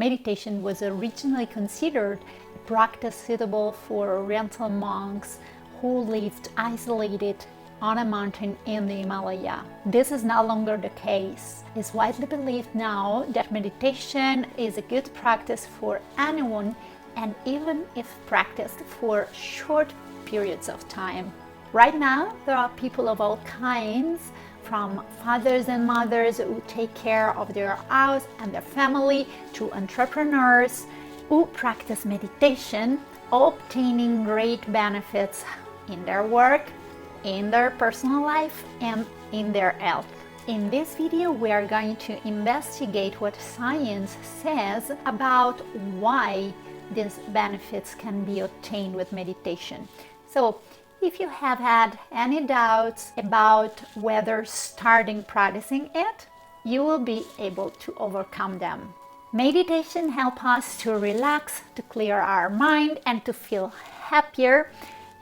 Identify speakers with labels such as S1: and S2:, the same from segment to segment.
S1: Meditation was originally considered a practice suitable for Oriental monks who lived isolated on a mountain in the Himalaya. This is no longer the case. It's widely believed now that meditation is a good practice for anyone, and even if practiced for short periods of time. Right now, there are people of all kinds, from fathers and mothers who take care of their house and their family, to entrepreneurs who practice meditation, obtaining great benefits in their work, in their personal life, and in their health. In this video, we are going to investigate what science says about why these benefits can be obtained with meditation. So, if you have had any doubts about whether starting practicing it, you will be able to overcome them. Meditation helps us to relax, to clear our mind, and to feel happier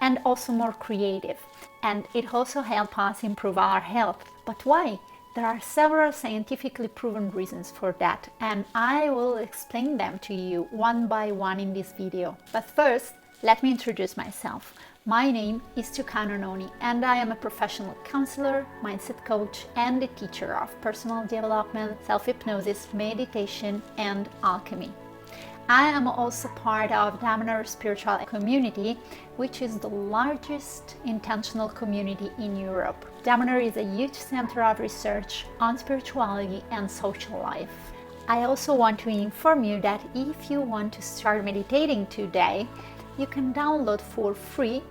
S1: and also more creative. And it also helps us improve our health. But why? There are several scientifically proven reasons for that, and I will explain them to you one by one in this video. But first, let me introduce myself. My name is Tucano Noni, and I am a professional counselor, mindset coach, and a teacher of personal development, self-hypnosis, meditation, and alchemy. I am also part of Damner Spiritual Community, which is the largest intentional community in Europe. Damner is a huge center of research on spirituality and social life. I also want to inform you that if you want to start meditating today, you can download for free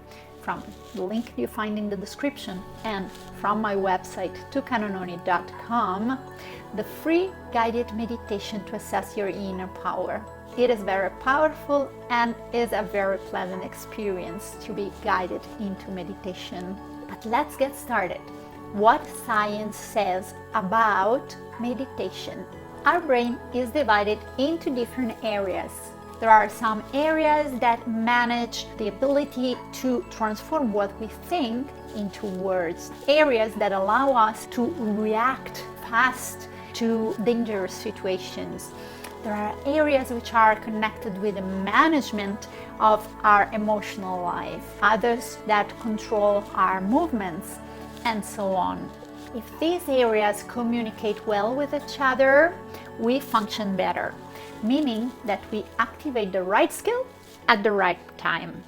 S1: from the link you find in the description and from my website tucanononi.com the free guided meditation to assess your inner power. It is very powerful and is a very pleasant experience to be guided into meditation. But let's get started. What science says about meditation. Our brain is divided into different areas. There are some areas that manage the ability to transform what we think into words. Areas that allow us to react fast to dangerous situations. There are areas which are connected with the management of our emotional life. Others that control our movements, and so on. If these areas communicate well with each other, we function better. Meaning that we activate the right skill at the right time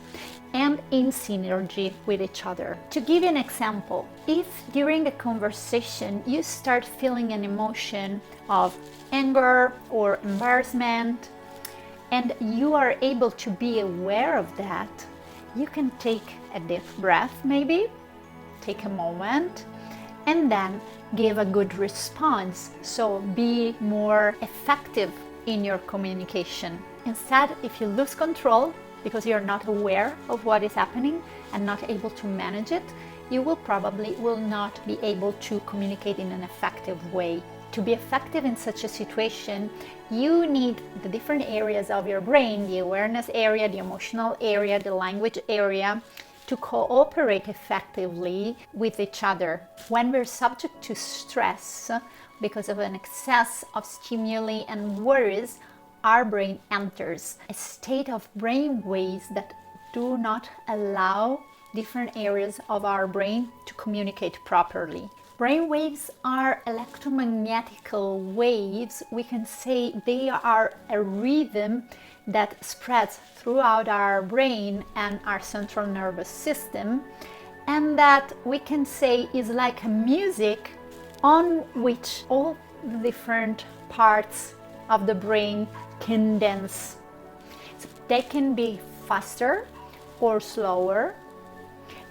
S1: and in synergy with each other. To give you an example, if during a conversation you start feeling an emotion of anger or embarrassment and you are able to be aware of that, you can take a deep breath, maybe take a moment, and then give a good response. So be more effective in your communication. Instead, if you lose control because you're not aware of what is happening and not able to manage it, you will not be able to communicate in an effective way. To be effective in such a situation, you need the different areas of your brain, the awareness area, the emotional area, the language area, to cooperate effectively with each other. When we're subject to stress because of an excess of stimuli and worries, our brain enters a state of brain waves that do not allow different areas of our brain to communicate properly. Brain waves are electromagnetical waves. We can say they are a rhythm that spreads throughout our brain and our central nervous system, and that we can say is like a music on which all the different parts of the brain can dance. So they can be faster or slower,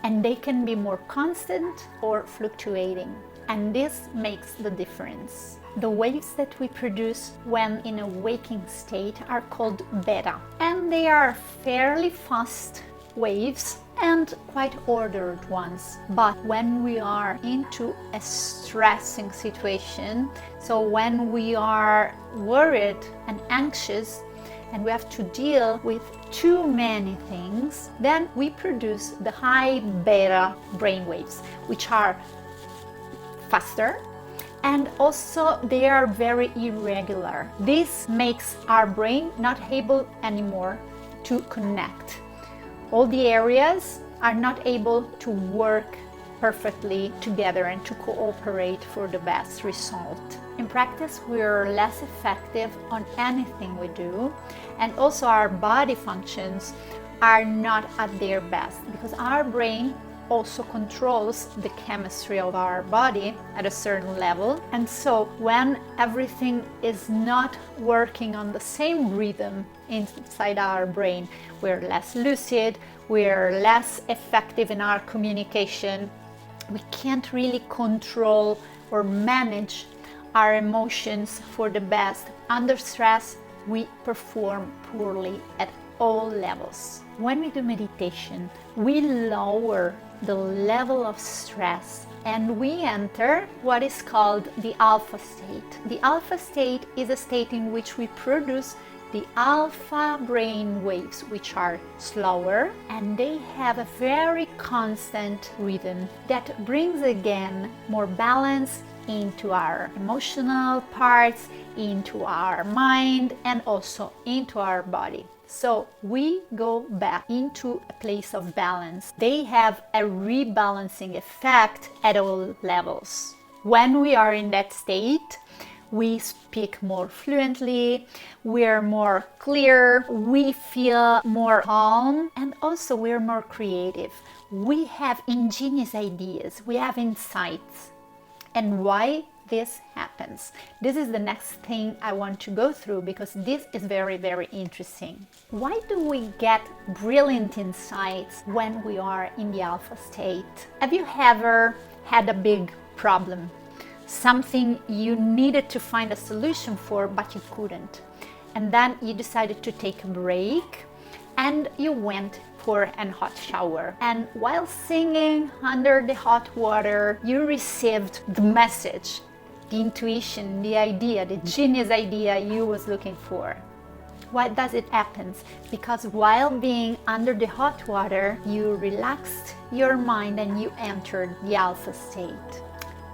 S1: and they can be more constant or fluctuating. And this makes the difference. The waves that we produce when in a waking state are called beta, and they are fairly fast waves and quite ordered ones. But when we are into a stressing situation, so when we are worried and anxious and we have to deal with too many things, then we produce the high beta brainwaves, which are faster and also they are very irregular. This makes our brain not able anymore to connect. All the areas are not able to work perfectly together and to cooperate for the best result. In practice, we're less effective on anything we do, and also our body functions are not at their best because our brain also controls the chemistry of our body at a certain level. And so when everything is not working on the same rhythm inside our brain, we're less lucid, we're less effective in our communication, we can't really control or manage our emotions for the best. Under stress, we perform poorly at all levels. When we do meditation, we lower the level of stress and we enter what is called the alpha state. The alpha state is a state in which we produce the alpha brain waves, which are slower and they have a very constant rhythm that brings again more balance into our emotional parts, into our mind, and also into our body. So we go back into a place of balance. They have a rebalancing effect at all levels. When we are in that state, we speak more fluently, we're more clear, we feel more calm, and also we're more creative. We have ingenious ideas, we have insights. And why this happens? This is the next thing I want to go through because this is very, very interesting. Why do we get brilliant insights when we are in the alpha state? Have you ever had a big problem? Something you needed to find a solution for, but you couldn't. And then you decided to take a break and you went for a hot shower. And while singing under the hot water, you received the message, the intuition, the idea, the genius idea you was looking for. Why does it happen? Because while being under the hot water, you relaxed your mind and you entered the alpha state.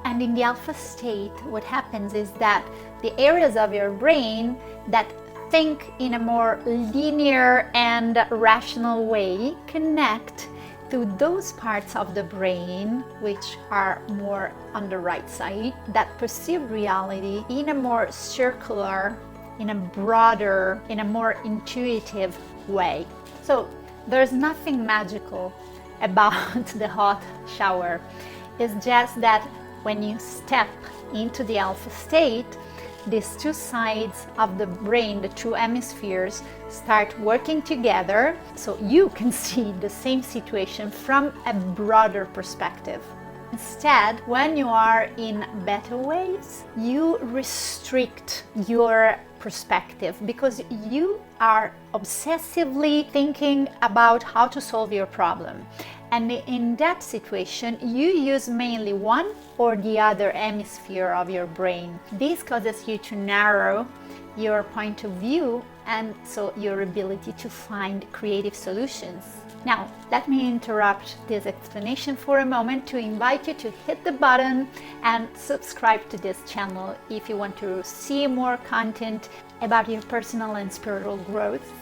S1: And in the alpha state, what happens is that the areas of your brain that think in a more linear and rational way connect to those parts of the brain which are more on the right side that perceive reality in a more circular, in a broader, in a more intuitive way. So there's nothing magical about the hot shower. It's just that when you step into the alpha state, these two sides of the brain, the two hemispheres, start working together so you can see the same situation from a broader perspective. Instead, when you are in beta waves, you restrict your perspective because you are obsessively thinking about how to solve your problem. And in that situation, you use mainly one or the other hemisphere of your brain. This causes you to narrow your point of view and so your ability to find creative solutions. Now, let me interrupt this explanation for a moment to invite you to hit the button and subscribe to this channel if you want to see more content about your personal and spiritual growth.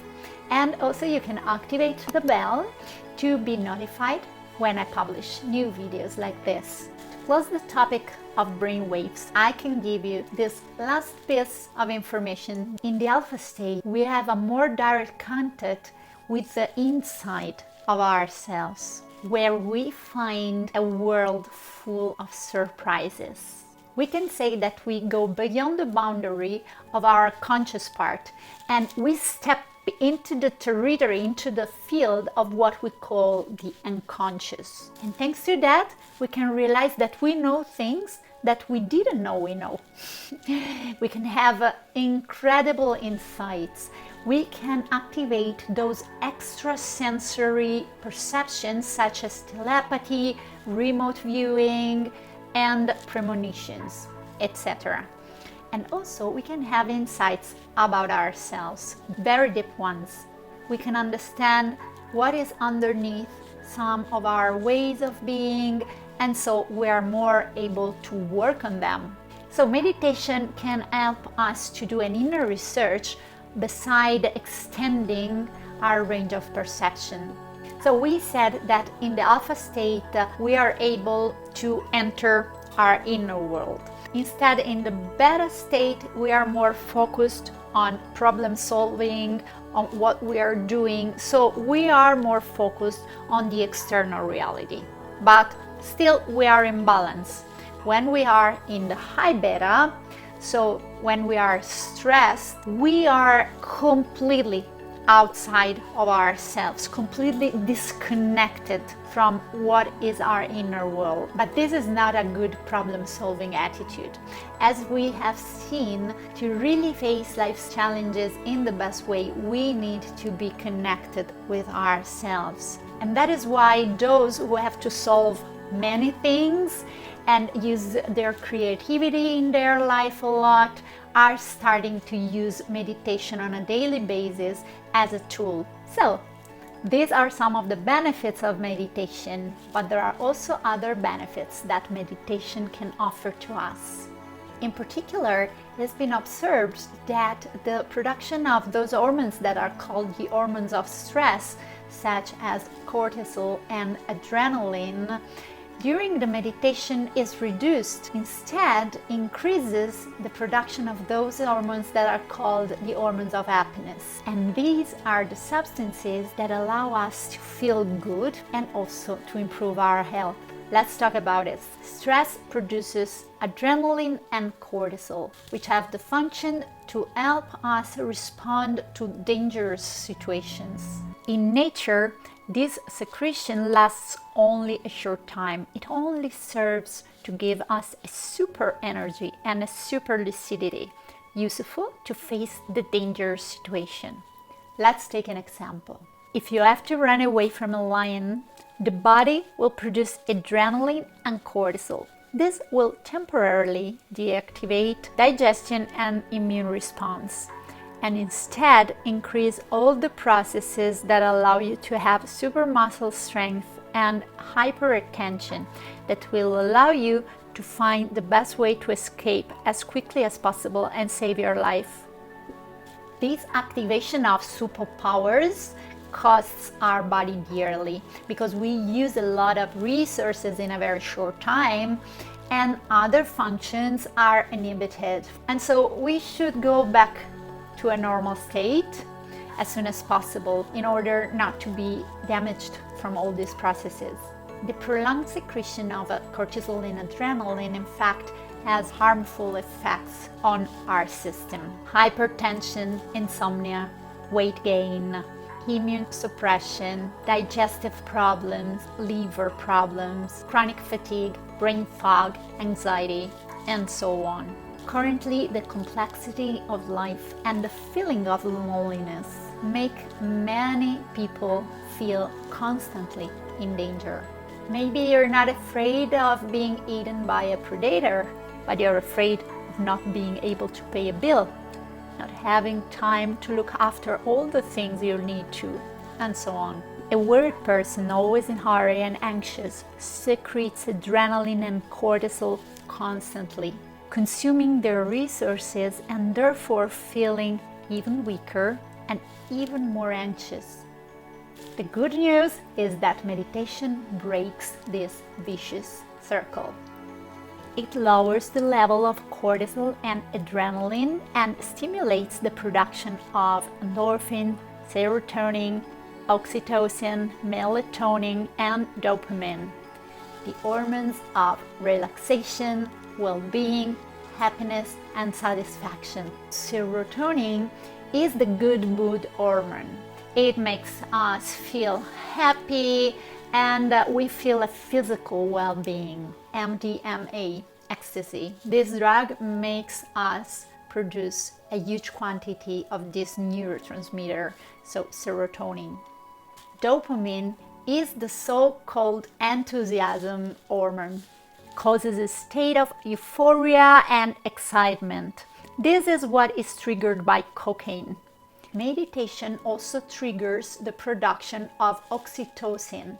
S1: And also you can activate the bell to be notified when I publish new videos like this. To close the topic of brain waves, I can give you this last piece of information. In the alpha state, we have a more direct contact with the inside of ourselves, where we find a world full of surprises. We can say that we go beyond the boundary of our conscious part and we step into the territory, into the field of what we call the unconscious. And thanks to that, we can realize that we know things that we didn't know we know. We can have incredible insights. We can activate those extrasensory perceptions such as telepathy, remote viewing, and premonitions, etc. And also we can have insights about ourselves, very deep ones. We can understand what is underneath some of our ways of being, and so we are more able to work on them. So meditation can help us to do an inner research beside extending our range of perception. So we said that in the alpha state, we are able to enter our inner world. Instead, in the beta state, we are more focused on problem solving, on what we are doing. So we are more focused on the external reality. But still, we are in balance. When we are in the high beta, so when we are stressed, we are completely outside of ourselves, completely disconnected from what is our inner world. But this is not a good problem-solving attitude. As we have seen, to really face life's challenges in the best way, we need to be connected with ourselves. And that is why those who have to solve many things and use their creativity in their life a lot are starting to use meditation on a daily basis as a tool. So these are some of the benefits of meditation, but there are also other benefits that meditation can offer to us. In particular, it has been observed that the production of those hormones that are called the hormones of stress, such as cortisol and adrenaline, during the meditation is reduced. Instead, increases the production of those hormones that are called the hormones of happiness. And these are the substances that allow us to feel good and also to improve our health. Let's talk about it. Stress produces adrenaline and cortisol, which have the function to help us respond to dangerous situations. In nature, this secretion lasts only a short time. It only serves to give us a super energy and a super lucidity, useful to face the dangerous situation. Let's take an example. If you have to run away from a lion, the body will produce adrenaline and cortisol. This will temporarily deactivate digestion and immune response, and instead increase all the processes that allow you to have super muscle strength and hyperretention that will allow you to find the best way to escape as quickly as possible and save your life. This activation of superpowers costs our body dearly because we use a lot of resources in a very short time and other functions are inhibited. And so we should go back to a normal state as soon as possible in order not to be damaged from all these processes. The prolonged secretion of cortisol and adrenaline, in fact, has harmful effects on our system. Hypertension, insomnia, weight gain, immune suppression, digestive problems, liver problems, chronic fatigue, brain fog, anxiety, and so on. Currently, the complexity of life and the feeling of loneliness make many people feel constantly in danger. Maybe you're not afraid of being eaten by a predator, but you're afraid of not being able to pay a bill, not having time to look after all the things you need to, and so on. A worried person, always in hurry and anxious, secretes adrenaline and cortisol constantly, consuming their resources and therefore feeling even weaker and even more anxious. The good news is that meditation breaks this vicious circle. It lowers the level of cortisol and adrenaline and stimulates the production of endorphin, serotonin, oxytocin, melatonin, and dopamine, the hormones of relaxation, well-being, happiness, and satisfaction. Serotonin is the good mood hormone. It makes us feel happy and we feel a physical well-being. MDMA, ecstasy. This drug makes us produce a huge quantity of this neurotransmitter, so serotonin. Dopamine is the so-called enthusiasm hormone. Causes a state of euphoria and excitement. This is what is triggered by cocaine. Meditation also triggers the production of oxytocin,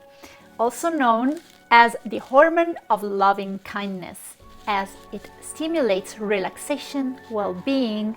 S1: also known as the hormone of loving kindness. as it stimulates relaxation, well-being,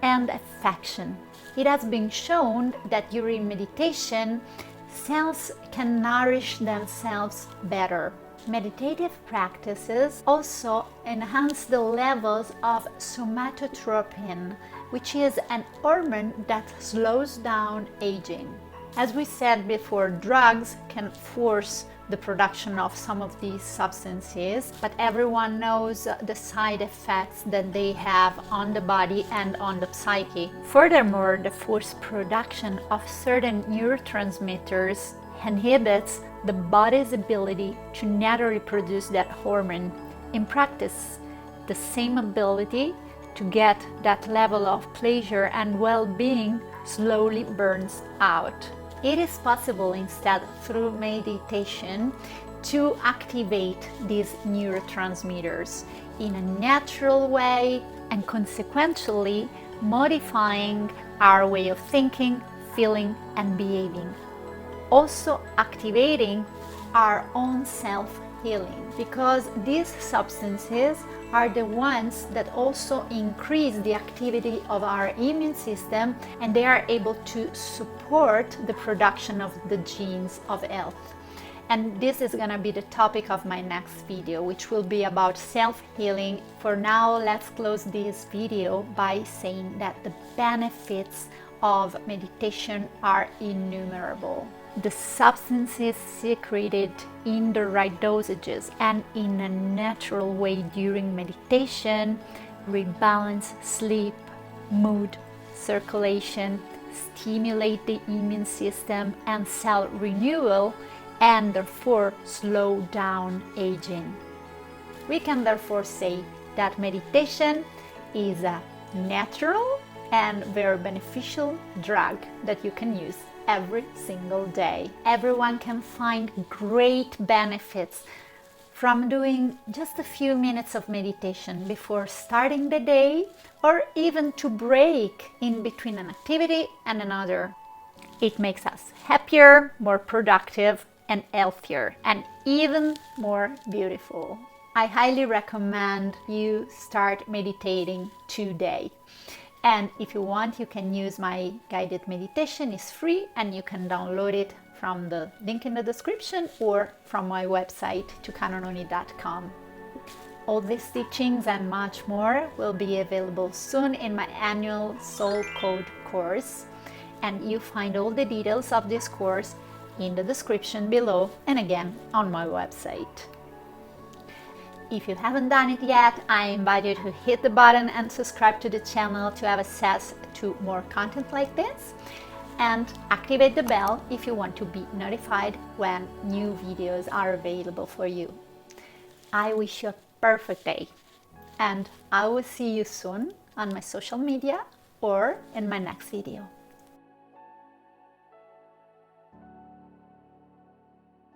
S1: and affection. It has been shown that during meditation, cells can nourish themselves better. Meditative practices also enhance the levels of somatotropin, which is an hormone that slows down aging. As we said before, drugs can force the production of some of these substances, but everyone knows the side effects that they have on the body and on the psyche. Furthermore, the forced production of certain neurotransmitters inhibits the body's ability to naturally produce that hormone. In practice, the same ability to get that level of pleasure and well-being slowly burns out. It is possible instead through meditation to activate these neurotransmitters in a natural way and consequently modifying our way of thinking, feeling, and behaving. Also activating our own self-healing, because these substances are the ones that also increase the activity of our immune system, and they are able to support the production of the genes of health. And this is going to be the topic of my next video, which will be about self-healing. For now, let's close this video by saying that the benefits of meditation are innumerable. The substances secreted in the right dosages and in a natural way during meditation rebalance sleep, mood, circulation, stimulate the immune system and cell renewal, and therefore slow down aging. We can therefore say that meditation is a natural and very beneficial drug that you can use every single day. Everyone can find great benefits from doing just a few minutes of meditation before starting the day, or even to break in between an activity and another. It makes us happier, more productive, and healthier, and even more beautiful. I highly recommend you start meditating today. And if you want, you can use my guided meditation. It's free and you can download it from the link in the description or from my website, tucanononi.com. All these teachings and much more will be available soon in my annual Soul Code course. And you find all the details of this course in the description below and again on my website. If you haven't done it yet, I invite you to hit the button and subscribe to the channel to have access to more content like this, and activate the bell if you want to be notified when new videos are available for you. I wish you a perfect day, and I will see you soon on my social media or in my next video.